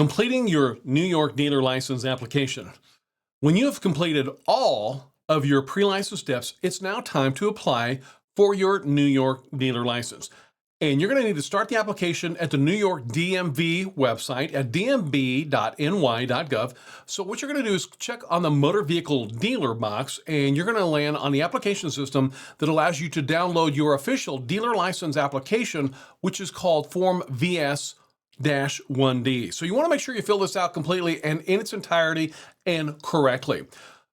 Completing your New York dealer license application. When you have completed all of your pre-license steps, it's now time to apply for your New York dealer license. And you're going to need to start the application at the New York DMV website at dmv.ny.gov. So what you're going to do is check on the motor vehicle dealer box, and you're going to land on the application system that allows you to download your official dealer license application, which is called Form VS-1D. So you want to make sure you fill this out completely and in its entirety and correctly.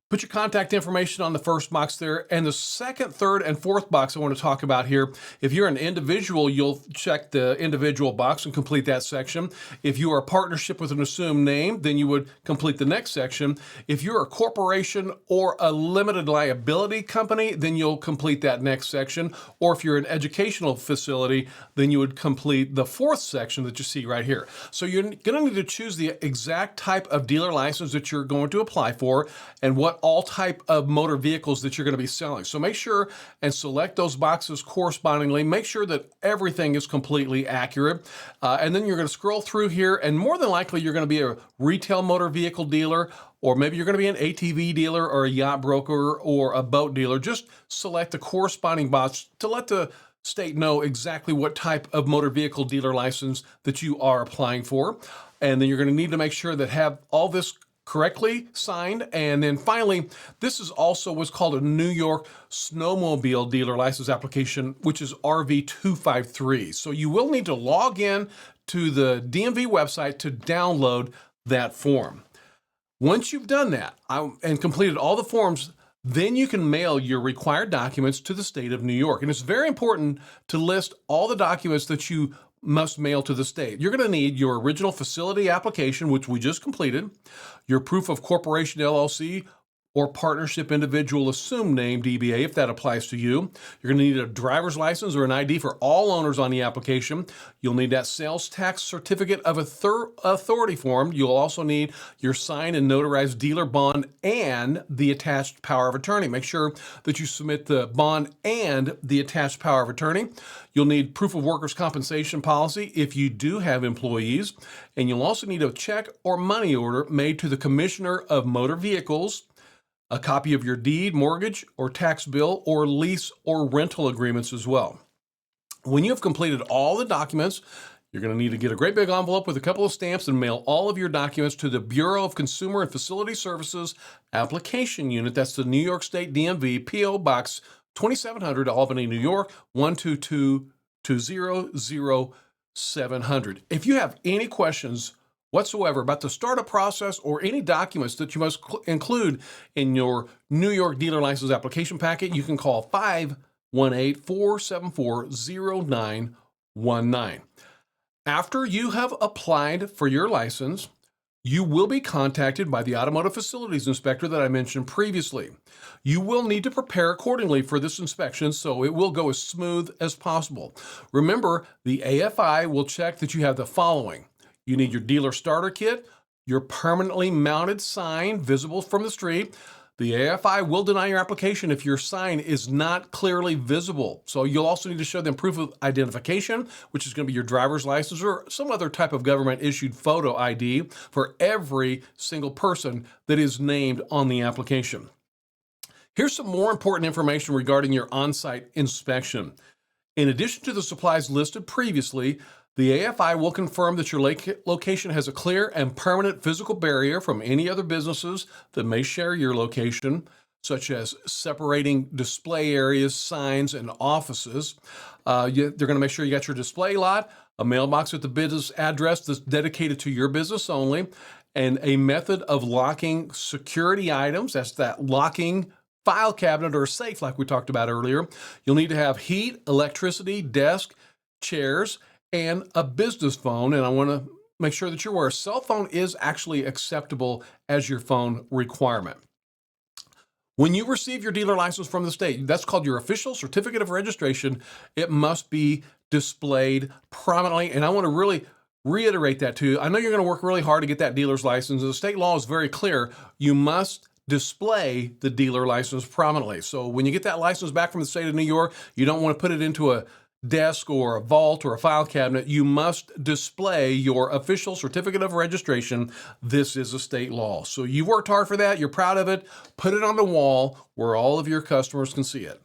Put your contact information on the first box there, and the second, third, and fourth box I want to talk about here. If you're an individual, you'll check the individual box and complete that section. If you are a partnership with an assumed name, then you would complete the next section. If you're a corporation or a limited liability company, then you'll complete that next section. Or if you're an educational facility, then you would complete the fourth section that you see right here. So you're going to need to choose the exact type of dealer license that you're going to apply for and what all type of motor vehicles that you're going to be selling. So make sure and select those boxes correspondingly. Make sure that everything is completely accurate. And then you're going to scroll through here, and more than likely you're going to be a retail motor vehicle dealer, or maybe you're going to be an ATV dealer or a yacht broker or a boat dealer. Just select the corresponding box to let the state know exactly what type of motor vehicle dealer license that you are applying for. And then you're going to need to make sure that have all this correctly signed. And then finally, this is also what's called a New York snowmobile dealer license application, which is RV253. So you will need to log in to the DMV website to download that form. Once you've done that and completed all the forms, then you can mail your required documents to the state of New York. And it's very important to list all the documents that you must mail to the state. You're going to need your original facility application, which we just completed, your proof of corporation LLC or partnership individual assumed name DBA, if that applies to you. You're going to need a driver's license or an ID for all owners on the application. You'll need that sales tax certificate of authority form. You'll also need your signed and notarized dealer bond and the attached power of attorney. Make sure that you submit the bond and the attached power of attorney. You'll need proof of workers' compensation policy if you do have employees. And you'll also need a check or money order made to the Commissioner of Motor Vehicles, a copy of your deed, mortgage, or tax bill, or lease or rental agreements as well. When you have completed all the documents, you're going to need to get a great big envelope with a couple of stamps and mail all of your documents to the Bureau of Consumer and Facility Services Application Unit. That's the New York State DMV, P.O. Box 2700, Albany, New York, 122-200-700. If you have any questions whatsoever about the startup process or any documents that you must include in your New York dealer license application packet, you can call 518-474-0919. After you have applied for your license, you will be contacted by the automotive facilities inspector that I mentioned previously. You will need to prepare accordingly for this inspection so it will go as smooth as possible. Remember, the AFI will check that you have the following. You need your dealer starter kit, your permanently mounted sign visible from the street. The AFI will deny your application if your sign is not clearly visible. So you'll also need to show them proof of identification, which is going to be your driver's license or some other type of government-issued photo ID for every single person that is named on the application. Here's some more important information regarding your on-site inspection. In addition to the supplies listed previously, the AFI will confirm that your location has a clear and permanent physical barrier from any other businesses that may share your location, such as separating display areas, signs, and offices. They're going to make sure you got your display lot, a mailbox at the business address that's dedicated to your business only, and a method of locking security items. That's that locking file cabinet or safe like we talked about earlier. You'll need to have heat, electricity, desk, chairs, and a business phone. And I want to make sure that you're aware a cell phone is actually acceptable as your phone requirement. When you receive your dealer license from the state, that's called your official certificate of registration. It must be displayed prominently. And I want to really reiterate that to you. I know you're going to work really hard to get that dealer's license. The state law is very clear. You must display the dealer license prominently. So when you get that license back from the state of New York, you don't want to put it into a desk or a vault or a file cabinet, you must display your official certificate of registration. This is a state law. So you worked hard for that. You're proud of it. Put it on the wall where all of your customers can see it.